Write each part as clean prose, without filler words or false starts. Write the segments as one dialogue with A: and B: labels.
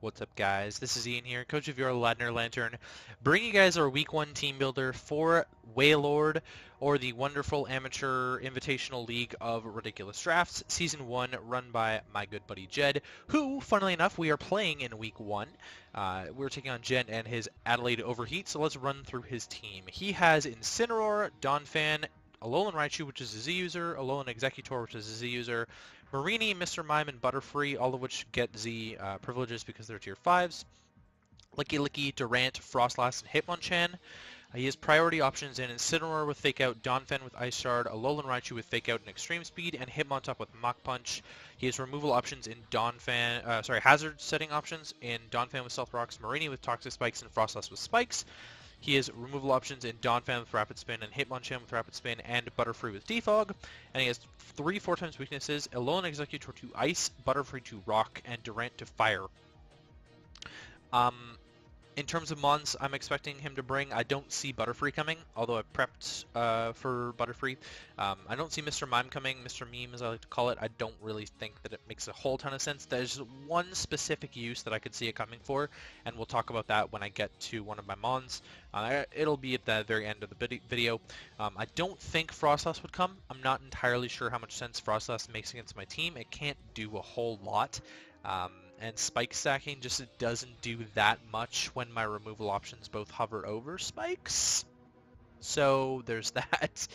A: What's up, guys? This is Ian here, coach of your Ladner Lanturn, bringing you guys our Week 1 team builder for W.A.I.L.O.R.D, or the wonderful amateur invitational league of ridiculous drafts, Season 1, run by my good buddy Jed, who, funnily enough, we are playing in Week 1. We're taking on Jed and his Adelaide Overheat, so let's run through his team. He has Incineroar, Donphan, Alolan Raichu, which is a Z user, Alolan Executor, which is a Z user, Marini, Mr. Mime, and Butterfree, all of which get Z privileges because they're tier 5s. Licky Licky, Durant, Frostlass, and Hitmonchan. He has priority options in Incineroar with Fake Out, Donphan with Ice Shard, Alolan Raichu with Fake Out and Extreme Speed, and Hitmontop with Mach Punch. He has removal options in hazard setting options in Donphan with Stealth Rocks, Marini with Toxic Spikes, and Frostlass with Spikes. He has removal options in Donphan with Rapid Spin and Hitmonchan with Rapid Spin and Butterfree with Defog. And he has 3 4x weaknesses, Alolan Executor to Ice, Butterfree to Rock, and Durant to Fire. In terms of mons I'm expecting him to bring, I don't see Butterfree coming, although I prepped for Butterfree. I don't see Mr. Mime coming, Mr. Meme as I like to call it. I don't really think that it makes a whole ton of sense. There's one specific use that I could see it coming for, and we'll talk about that when I get to one of my mons. It'll be at the very end of the video. I don't think Frostlass would come. I'm not entirely sure how much sense Frostlass makes against my team. It can't do a whole lot. And spike stacking just doesn't do that much when my removal options both hover over spikes. So there's that.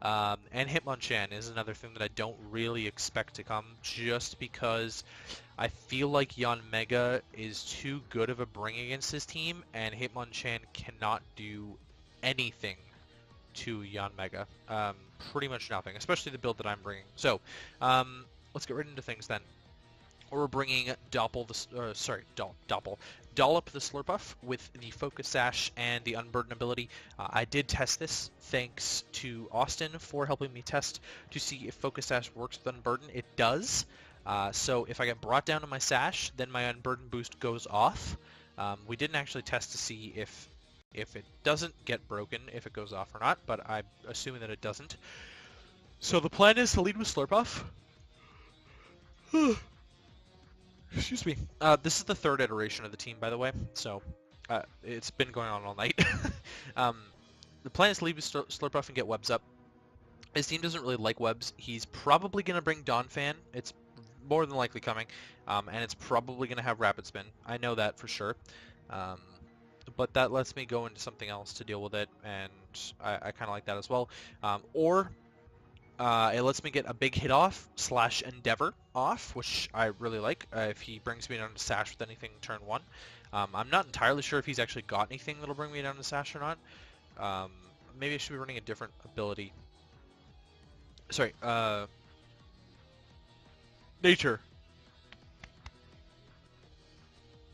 A: And Hitmonchan is another thing that I don't really expect to come, just because I feel like Yanmega is too good of a bring against his team, and Hitmonchan cannot do anything to Yanmega. Pretty much nothing, especially the build that I'm bringing. So let's get right into things then. We're bringing Dollop the Slurpuff with the Focus Sash and the Unburden ability. I did test this, thanks to Austin for helping me test to see if Focus Sash works with Unburden. It does. So if I get brought down to my Sash, then my Unburden boost goes off. We didn't actually test to see if it doesn't get broken, if it goes off or not, but I'm assuming that it doesn't. So the plan is to lead with Slurpuff. Excuse me. This is the 3rd iteration of the team, by the way, so it's been going on all night. The plan is to leave with Slurpuff and get webs up. His team doesn't really like webs. He's probably going to bring Donphan. It's more than likely coming, and it's probably going to have Rapid Spin. I know that for sure. But that lets me go into something else to deal with it, and I kind of like that as well. It lets me get a big hit off / Endeavor off, which I really like if he brings me down to Sash with anything turn 1. I'm not entirely sure if he's actually got anything that'll bring me down to Sash or not. Maybe I should be running a different ability. Sorry, Nature.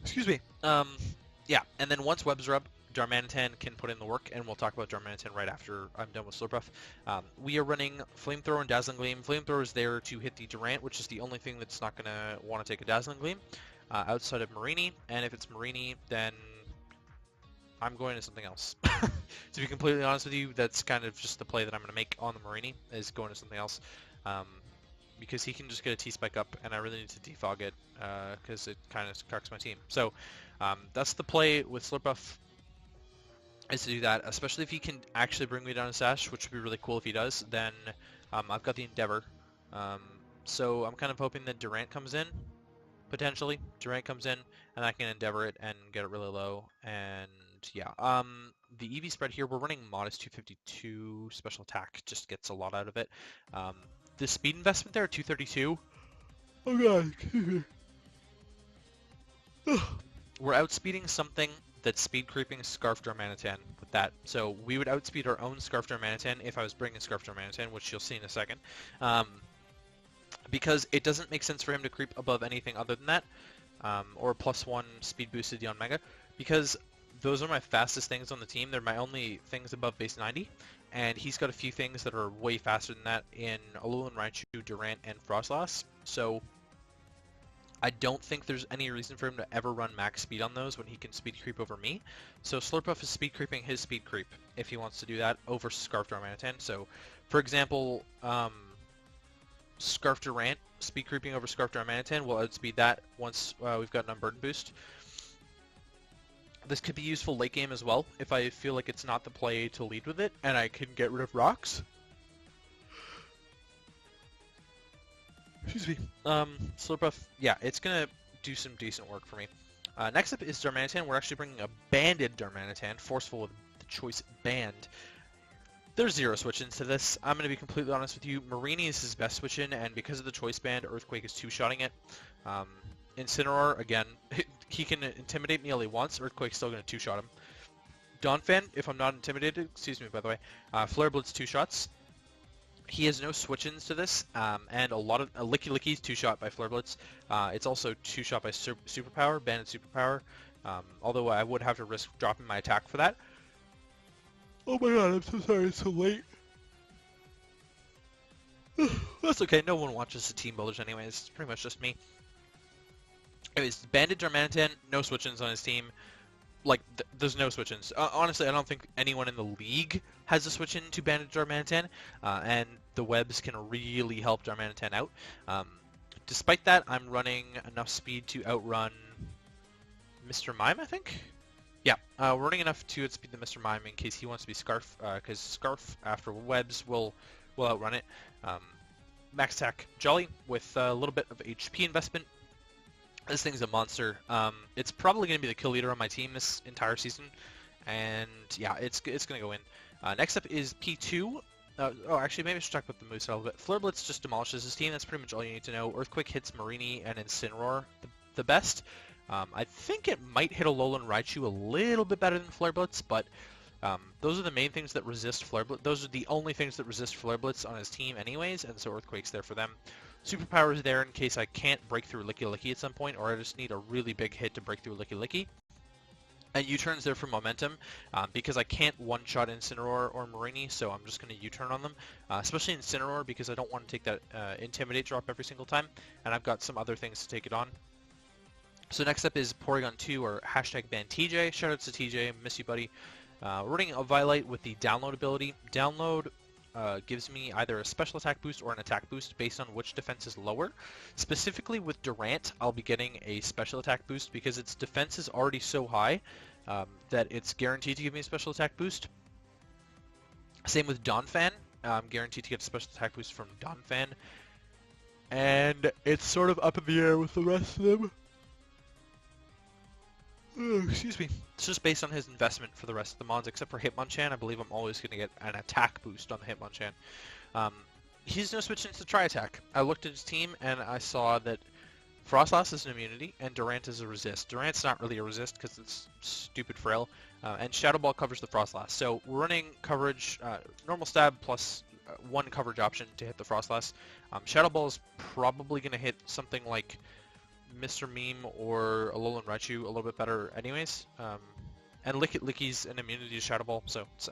A: Excuse me. Yeah, and then once webs are up, Darmanitan can put in the work, and we'll talk about Darmanitan right after I'm done with Slurpuff. We are running Flamethrower and Dazzling Gleam. Flamethrower is there to hit the Durant, which is the only thing that's not going to want to take a Dazzling Gleam outside of Marini, and if it's Marini, then I'm going to something else. To be completely honest with you, that's kind of just the play that I'm going to make on the Marini, is going to something else. Because he can just get a T-Spike up, and I really need to defog it, because it kind of cucks my team. So that's the play with Slurpuff, is to do that, especially if he can actually bring me down to Sash, which would be really cool if he does. Then I've got the Endeavor. So I'm kind of hoping that Durant comes in, potentially. Durant comes in, and I can Endeavor it and get it really low. And yeah, the EV spread here, we're running Modest 252, Special Attack just gets a lot out of it. The speed investment there, 232. Oh god. We're outspeeding something that's speed creeping Scarf Darmanitan with that. So we would outspeed our own Scarf Darmanitan if I was bringing Scarf Darmanitan, which you'll see in a second. Because it doesn't make sense for him to creep above anything other than that. Or +1 speed boosted Yanmega. Because those are my fastest things on the team. They're my only things above base 90. And he's got a few things that are way faster than that in Alolan Raichu, Durant, and Frostlass. So I don't think there's any reason for him to ever run max speed on those when he can speed creep over me. So Slurpuff is speed creeping his speed creep if he wants to do that over Scarf Darmanitan. So, for example, Scarf Durant, speed creeping over Scarf Darmanitan will outspeed that once we've got an Unburden boost. This could be useful late game as well if I feel like it's not the play to lead with it and I can get rid of rocks. Excuse me. Slurpuff, yeah, it's gonna do some decent work for me. Next up is Darmanitan. We're actually bringing a banded Darmanitan, forceful with the choice band. There's 0 switch-ins to this. I'm going to be completely honest with you. Marini is his best switch-in, and because of the choice band, Earthquake is two-shotting it. Incineroar, again, he can intimidate me all he wants. Earthquake's still going to two-shot him. Donphan, if I'm not intimidated, excuse me by the way, Flare Blitz 2 shots. He has no switch-ins to this, and a lot of Licky Licky's 2-shot by Flare Blitz. It's also 2-shot by Superpower, banded Superpower, although I would have to risk dropping my attack for that. Oh my god, I'm so sorry it's so late. That's okay, no one watches the team builders anyways, it's pretty much just me. Anyways, banded Darmanitan, no switch-ins on his team. Like, there's no switch-ins. Honestly, I don't think anyone in the league has a switch-in to banded Darmanitan, and the webs can really help Darmanitan out. Despite that, I'm running enough speed to outrun Mr. Mime, I think? Yeah, we're running enough to outspeed the Mr. Mime in case he wants to be Scarf, because Scarf after webs will outrun it. Max attack Jolly with a little bit of HP investment. This thing's a monster. It's probably going to be the kill leader on my team this entire season, and yeah, it's going to go in. Next up is P2. Oh, actually, maybe I should talk about the moveset a little bit. Flare Blitz just demolishes his team. That's pretty much all you need to know. Earthquake hits Marini and Incineroar the best. I think it might hit Alolan Raichu a little bit better than Flare Blitz, but those are the main things that resist Flare Blitz. Those are the only things that resist Flare Blitz on his team anyways, and so Earthquake's there for them. Superpower is there in case I can't break through Licky Licky at some point, or I just need a really big hit to break through Licky Licky. And U-turn's there for momentum, because I can't one-shot Incineroar or Marini, so I'm just going to U-turn on them, especially Incineroar because I don't want to take that Intimidate drop every single time, and I've got some other things to take it on. So next up is Porygon 2, or hashtag ban TJ. Shoutouts to TJ, miss you buddy. We're running a Violite with the Download ability. Download gives me either a special attack boost or an attack boost based on which defense is lower. Specifically with Durant, I'll be getting a special attack boost because its defense is already so high that it's guaranteed to give me a special attack boost. Same with Donphan. I'm guaranteed to get a special attack boost from Donphan. And it's sort of up in the air with the rest of them. Excuse me. It's just based on his investment for the rest of the mons, except for Hitmonchan. I believe I'm always going to get an attack boost on the Hitmonchan. He's no switch into Tri-Attack. I looked at his team, and I saw that Frostlass is an immunity, and Durant is a resist. Durant's not really a resist, because it's stupid frail, and Shadow Ball covers the Frostlass. So we're running coverage, normal stab plus one coverage option to hit the Frostlass. Shadow Ball is probably going to hit something like Mr. Meme or Alolan Raichu a little bit better anyways. And Licky's an immunity to Shadow Ball, so it's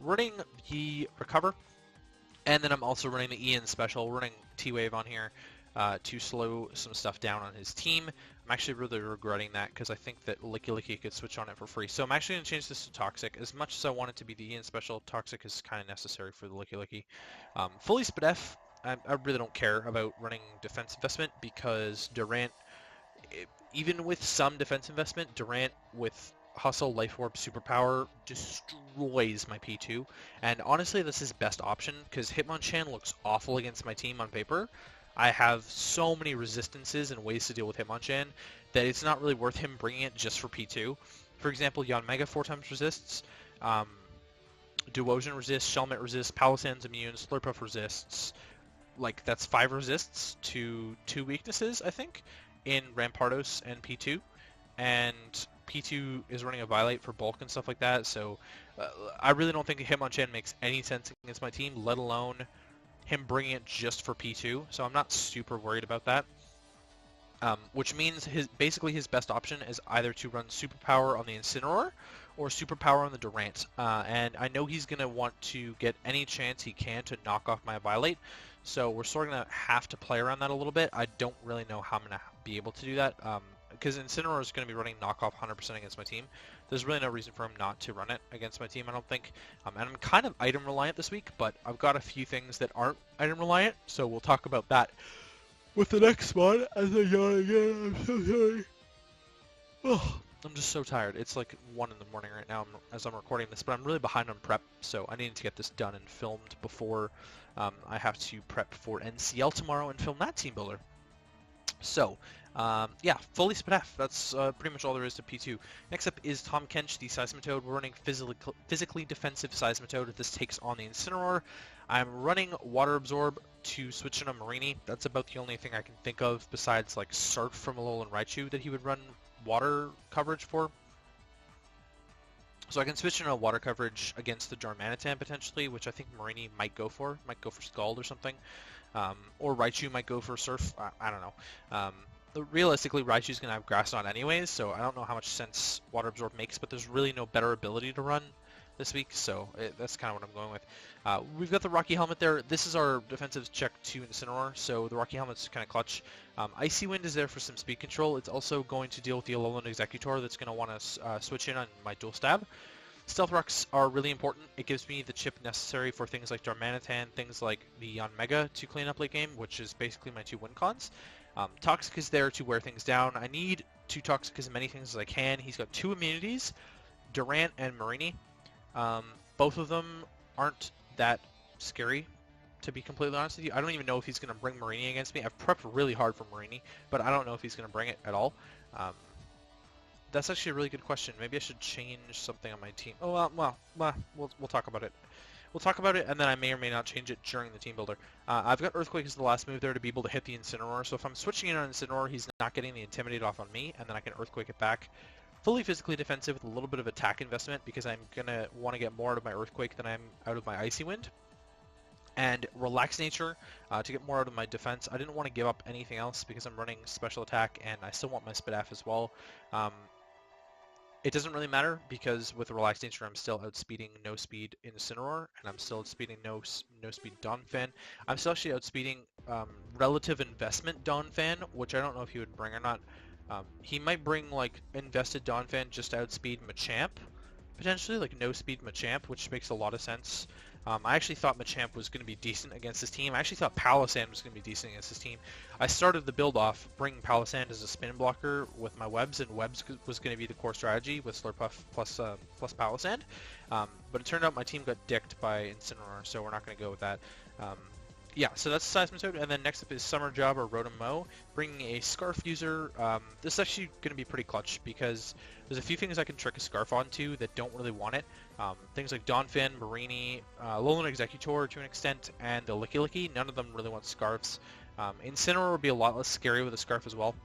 A: running the Recover, and then I'm also running the Ian Special, running T-Wave on here to slow some stuff down on his team. I'm actually really regretting that because I think that Licky could switch on it for free. So I'm actually going to change this to Toxic. As much as I want it to be the Ian Special, Toxic is kind of necessary for the Licky. Fully Spadef. I really don't care about running defense investment because Durant, even with some defense investment, Durant with Hustle, Life Orb, Superpower destroys my P2. And honestly, this is best option because Hitmonchan looks awful against my team on paper. I have so many resistances and ways to deal with Hitmonchan that it's not really worth him bringing it just for P2. For example, Yanmega 4x resists, Duosion resists, Shelmet resists, Palossand's immune, Slurpuff resists. Like, that's 5 resists to 2 weaknesses, I think, in Rampardos and P2. And P2 is running a Violate for bulk and stuff like that, so I really don't think Hitmonchan makes any sense against my team, let alone him bringing it just for P2, so I'm not super worried about that. Which means basically his best option is either to run Superpower on the Incineroar or Superpower on the Durant. And I know he's going to want to get any chance he can to knock off my Violate, so we're sort of going to have to play around that a little bit. I don't really know how I'm going to be able to do that, because Incineroar is going to be running knockoff 100% against my team. There's really no reason for him not to run it against my team, I don't think. And I'm kind of item reliant this week, but I've got a few things that aren't item reliant, so we'll talk about that with the next one. As I yawn again, I'm so sorry. Oh, I'm just so tired. It's like 1 in the morning right now as I'm recording this, but I'm really behind on prep, so I need to get this done and filmed before I have to prep for NCL tomorrow and film that team builder. So, yeah, fully Spadaf. That's pretty much all there is to P2. Next up is Tom Kench, the Seismitoad. We're running physically defensive Seismitoad. This takes on the Incineroar. I'm running Water Absorb to switch in a Marini. That's about the only thing I can think of besides like Surf from Alolan Raichu that he would run water coverage for. So I can switch in a water coverage against the Darmanitan potentially, which I think Marini might go for Scald or something. Or Raichu might go for Surf. I don't know. Realistically, Raichu's going to have Grass on anyways, so I don't know how much sense Water Absorb makes, but there's really no better ability to run this week, so that's kind of what I'm going with. We've got the Rocky Helmet there. This is our defensive check to Incineroar, so the Rocky Helmet's kind of clutch. Icy Wind is there for some speed control. It's also going to deal with the Alolan Executor that's going to want to switch in on my Dual Stab. Stealth Rocks are really important. It gives me the chip necessary for things like Darmanitan, things like the Yanmega to clean up late game, which is basically my 2 win cons. Toxic is there to wear things down. I need to Toxic as many things as I can. He's got 2 immunities, Durant and Marini. Both of them aren't that scary, to be completely honest with you. I don't even know if he's going to bring Marini against me. I've prepped really hard for Marini, but I don't know if he's going to bring it at all. That's actually a really good question. Maybe I should change something on my team. Oh, well, we'll talk about it. We'll talk about it, and then I may or may not change it during the team builder. I've got Earthquake as the last move there to be able to hit the Incineroar, so if I'm switching in on Incineroar, he's not getting the Intimidate off on me, and then I can Earthquake it back. Fully physically defensive with a little bit of attack investment, because I'm going to want to get more out of my Earthquake than I'm out of my Icy Wind. And Relax Nature to get more out of my defense. I didn't want to give up anything else because I'm running Special Attack, and I still want my Spadaf as well. It doesn't really matter because with the Relax Nature, I'm still outspeeding No Speed Incineroar, and I'm still outspeeding No Speed Donphan. I'm still actually outspeeding Relative Investment Donphan, which I don't know if he would bring or not. He might bring like Invested Donphan just to outspeed Machamp, potentially, like No Speed Machamp, which makes a lot of sense. I actually thought Machamp was going to be decent against his team. I actually thought Palossand was going to be decent against his team. I started the build off bringing Palossand as a spin blocker with my Webs, and Webs was going to be the core strategy with Slurpuff plus Palossand. But it turned out my team got dicked by Incineroar, so we're not going to go with that. Yeah, so that's Seismitoad, and then next up is Summer Job or Rotom-Mow, bringing a Scarf user. This is actually going to be pretty clutch because there's a few things I can trick a Scarf onto that don't really want it. Things like Donphan, Marini, Alolan Executor to an extent, and the Licky Licky. None of them really want Scarfs. Incineroar would be a lot less scary with a Scarf as well.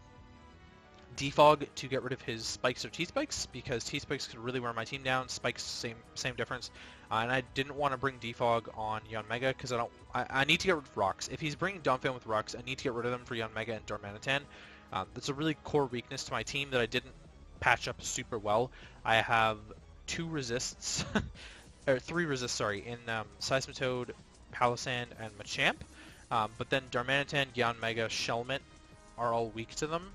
A: Defog to get rid of his Spikes or T-Spikes, because T-Spikes could really wear my team down. Spikes, same difference. And I didn't want to bring Defog on Yanmega because I need to get rid of Rocks. If he's bringing Donphan with Rocks, I need to get rid of them for Yanmega and Darmanitan. That's a really core weakness to my team that I didn't patch up super well. I have 2 resists, or 3 resists, sorry, in Seismitoad, Palossand, and Machamp. But then Darmanitan, Yanmega, Shelmet are all weak to them.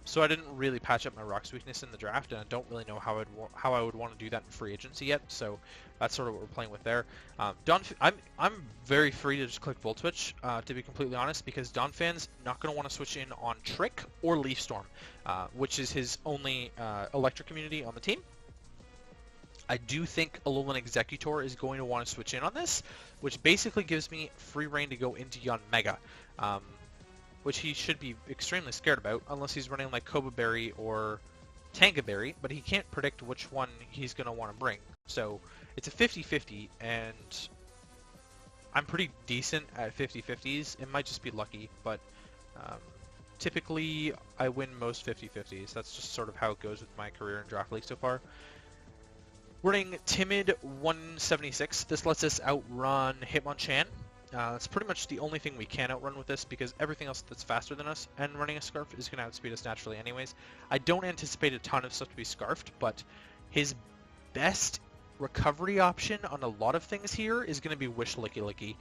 A: So I didn't really patch up my Rocks weakness in the draft, and I don't really know how I would want to do that in free agency yet. So that's sort of what we're playing with there. I'm very free to just click Volt Switch, to be completely honest, because Donphan's not going to want to switch in on Trick or Leaf Storm, which is his only electric community on the team. I do think Alolan Executor is going to want to switch in on this, which basically gives me free reign to go into Yanmega. Which he should be extremely scared about, unless he's running like Koba Berry or Tanga Berry, but he can't predict which one he's going to want to bring. So it's a 50-50, and I'm pretty decent at 50-50s. It might just be lucky, but typically I win most 50-50s. That's just sort of how it goes with my career in Draft League so far. Running Timid 176. This lets us outrun Hitmonchan. That's pretty much the only thing we can outrun with this, because everything else that's faster than us and running a Scarf is going to outspeed us naturally anyways. I don't anticipate a ton of stuff to be Scarfed, but his best recovery option on a lot of things here is going to be Wish Licky Licky.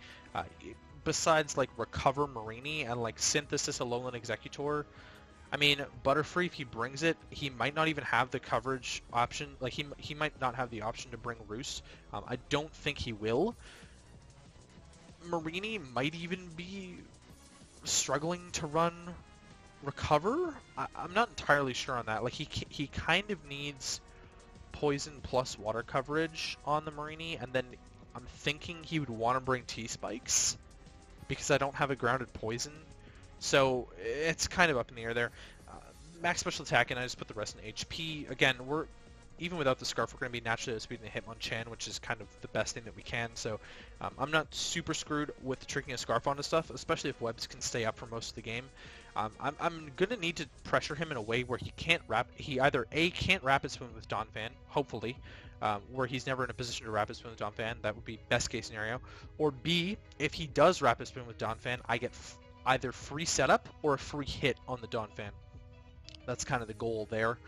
A: Besides like Recover Marini and like Synthesis Alolan Executor, I mean, Butterfree, if he brings it, he might not even have the coverage option. Like, he might not have the option to bring Roost. I don't think he will. Marini might even be struggling to run Recover. I'm not entirely sure on that. Like, he kind of needs Poison plus Water coverage on the Marini, and then I'm thinking he would want to bring T-Spikes because I don't have a grounded Poison. So it's kind of up in the air there. Max special attack, and I just put the rest in HP. Again, we're even without the Scarf, we're going to be naturally outspeeding the Hitmonchan, which is kind of the best thing that we can. So I'm not super screwed with tricking a Scarf onto stuff, especially if Webs can stay up for most of the game. I'm going to need to pressure him in a way where he can't he either A, can't Rapid Spoon with Donphan, hopefully, where he's never in a position to Rapid Spoon with Donphan. That would be best case scenario. Or B, if he does Rapid Spoon with Donphan, I get either free setup or a free hit on the Donphan. That's kind of the goal there.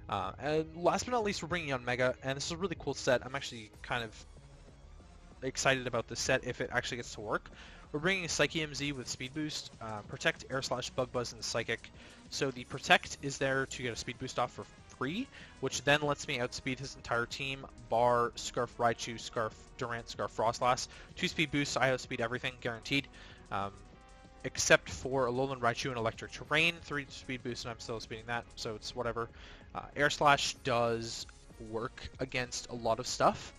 A: And last but not least, we're bringing on Mega, and this is a really cool set. I'm actually kind of excited about this set if it actually gets to work. We're bringing Psyche MZ with Speed Boost, Protect, Air Slash, Bug Buzz, and Psychic. So the Protect is there to get a Speed Boost off for free, which then lets me outspeed his entire team, bar Scarf Raichu, Scarf Durant, Scarf Frostlass. 2 Speed Boosts, I outspeed everything, guaranteed. Except for Alolan Raichu and Electric Terrain, 3 Speed Boosts, and I'm still speeding that, so it's whatever. Air Slash does work against a lot of stuff,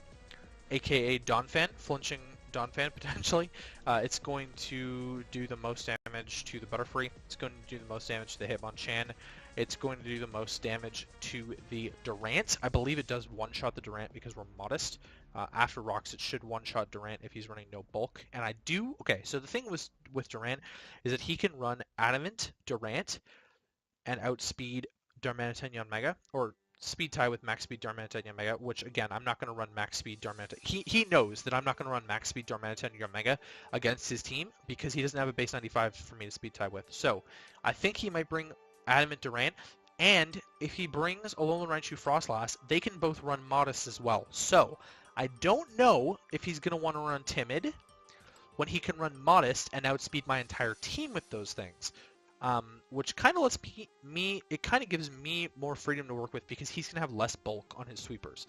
A: aka Donphan, flinching Donphan potentially. It's going to do the most damage to the Butterfree, it's going to do the most damage to the Hitmonchan, it's going to do the most damage to the Durant. I believe it does one-shot the Durant because we're modest. After Rocks, it should one-shot Durant if he's running no bulk. And I do... Okay, so the thing with Durant is that he can run Adamant, Durant, and outspeed Darmanitan Yanmega, or speed tie with max speed Darmanitan Yanmega, which, again, I'm not going to run max speed Darmanitan... He knows that I'm not going to run max speed Darmanitan Yanmega against his team because he doesn't have a base 95 for me to speed tie with. So, I think he might bring Adamant Durant, and if he brings Alolan Raichu Frostlass, they can both run Modest as well. So, I don't know if he's going to want to run Timid when he can run Modest and outspeed my entire team with those things. Which kind of lets me, it kind of gives me more freedom to work with because he's going to have less bulk on his sweepers.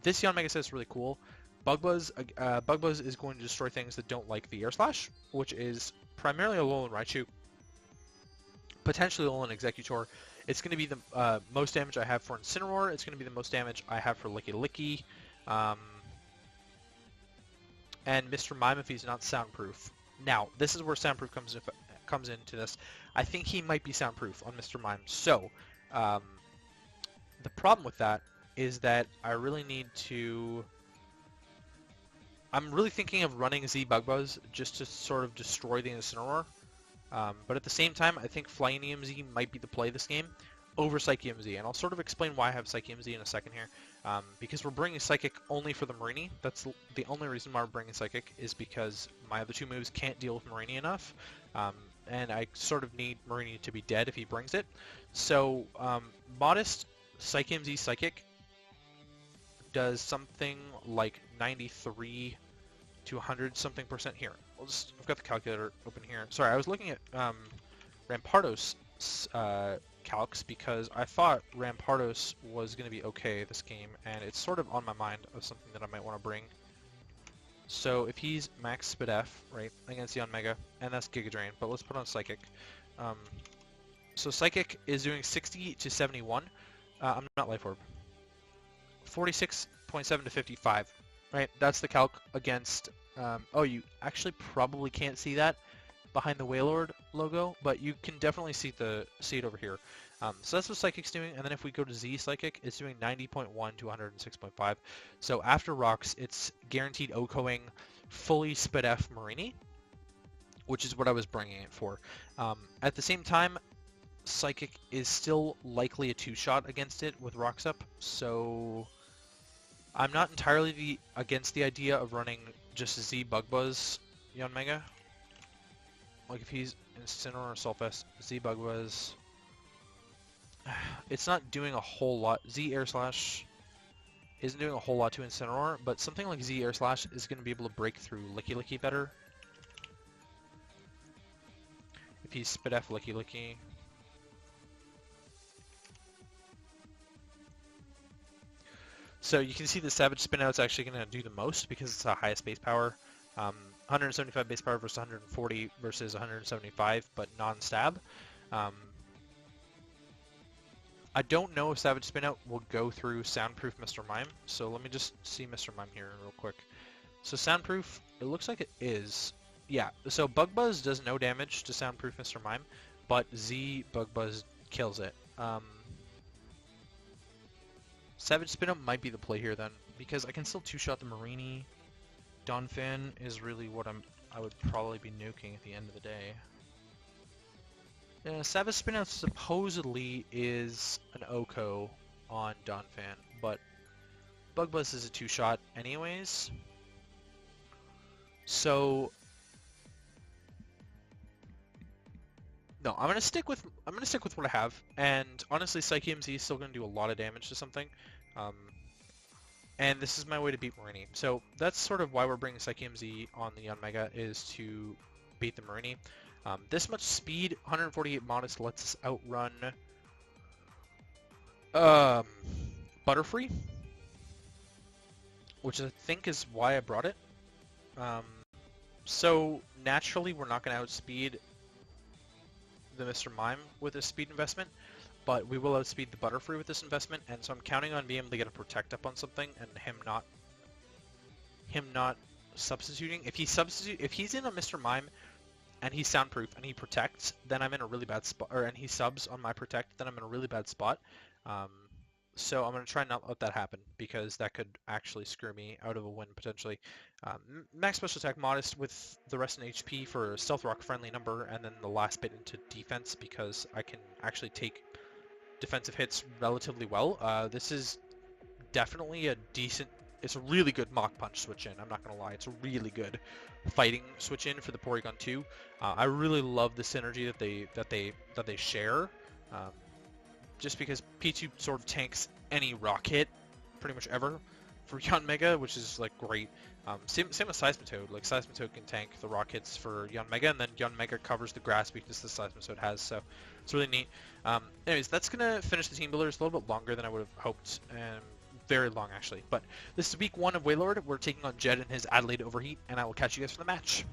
A: This Yanmega set is really cool. Bug Buzz is going to destroy things that don't like the Air Slash, which is primarily Alolan Raichu, potentially Alolan Executor. It's going to be the most damage I have for Incineroar. It's going to be the most damage I have for Licky Licky. And Mr. Mime if he's not soundproof. Now, this is where soundproof comes into this. I think he might be soundproof on Mr. Mime. So, the problem with that is that I really need to... I'm really thinking of running Z Bug Buzz just to sort of destroy the Incineroar. But at the same time, I think Flying EMZ might be the play this game over Psyche MZ, and I'll sort of explain why I have Psyche MZ in a second here. Because we're bringing Psychic only for the Marini. That's the only reason why we're bringing Psychic is because my other 2 moves can't deal with Marini enough, and I sort of need Marini to be dead if he brings it. So, Modest Psyche MZ Psychic does something like 93 to 100 something percent here. I've got the calculator open here. Sorry, I was looking at Rampardos calcs because I thought Rampardos was going to be okay this game, and it's sort of on my mind of something that I might want to bring. So if he's max Spadef, right, against Yanmega, and that's Giga Drain, but let's put on Psychic. So Psychic is doing 60 to 71. I'm not Life Orb. 46.7 to 55. Right, that's the calc against... oh, you actually probably can't see that behind the W.A.I.L.O.R.D logo, but you can definitely see it over here. So that's what Psychic's doing, and then if we go to Z Psychic, it's doing 90.1 to 106.5. So after Rocks, it's guaranteed OHKOing fully Spadef Marini, which is what I was bringing it for. At the same time, Psychic is still likely a 2-shot against it with Rocks up, so... I'm not entirely against the idea of running just Z Bug Buzz Yanmega. Like if he's Incineroar or Sulfest, Z Bug Buzz. It's not doing a whole lot. Z Air Slash isn't doing a whole lot to Incineroar, but something like Z Air Slash is going to be able to break through Licky Licky better. If he's Spadef Licky Licky. So you can see the Savage Spinout's actually going to do the most because it's the highest base power. 175 base power versus 140 versus 175, but non-stab. Um, I don't know if Savage Spinout will go through Soundproof Mr. Mime, so let me just see Mr. Mime here real quick. So Soundproof, it looks like it is. Yeah, so Bug Buzz does no damage to Soundproof Mr. Mime, but Z Bug Buzz kills it. Savage Spinout might be the play here then, because I can still two-shot the Marini. Donphan is really what I would probably be nuking at the end of the day. Savage Spinout supposedly is an OHKO on Donphan, but Bug Buzz is a two-shot anyways. So no, I'm gonna stick with what I have, and honestly, Psyche MZ is still gonna do a lot of damage to something, and this is my way to beat Marini. So that's sort of why we're bringing Psyche MZ on the Unmega, is to beat the Marini. This much speed, 148 modest, lets us outrun Butterfree, which I think is why I brought it. So naturally, we're not going to outspeed the Mr. Mime with this speed investment, but we will outspeed the Butterfree with this investment, and so I'm counting on being able to get a Protect up on something and him not substituting. If he's in a Mr. Mime and he's soundproof and he protects, then I'm in a really bad spot, and he subs on my protect, then I'm in a really bad spot. So I'm going to try not let that happen, because that could actually screw me out of a win potentially. Max special attack modest with the rest in HP for stealth rock friendly number, and then the last bit into defense, because I can actually take defensive hits relatively well. This is definitely a decent, it's a really good Mach Punch switch in, I'm not going to lie. It's a really good fighting switch in for the Porygon 2. I really love the synergy that they share. Just because P2 sort of tanks any rock hit pretty much ever for Yanmega, which is like great. Same with Seismitoad. Like Seismitoad can tank the rock hits for Yanmega, and then Yanmega covers the grass weakness the Seismitoad has, so it's really neat. Anyways, that's gonna finish the team builder. It's a little bit longer than I would have hoped, and very long actually. But this is week 1 of W.A.I.L.O.R.D. We're taking on Jed and his Adelaide Overheat, and I will catch you guys for the match.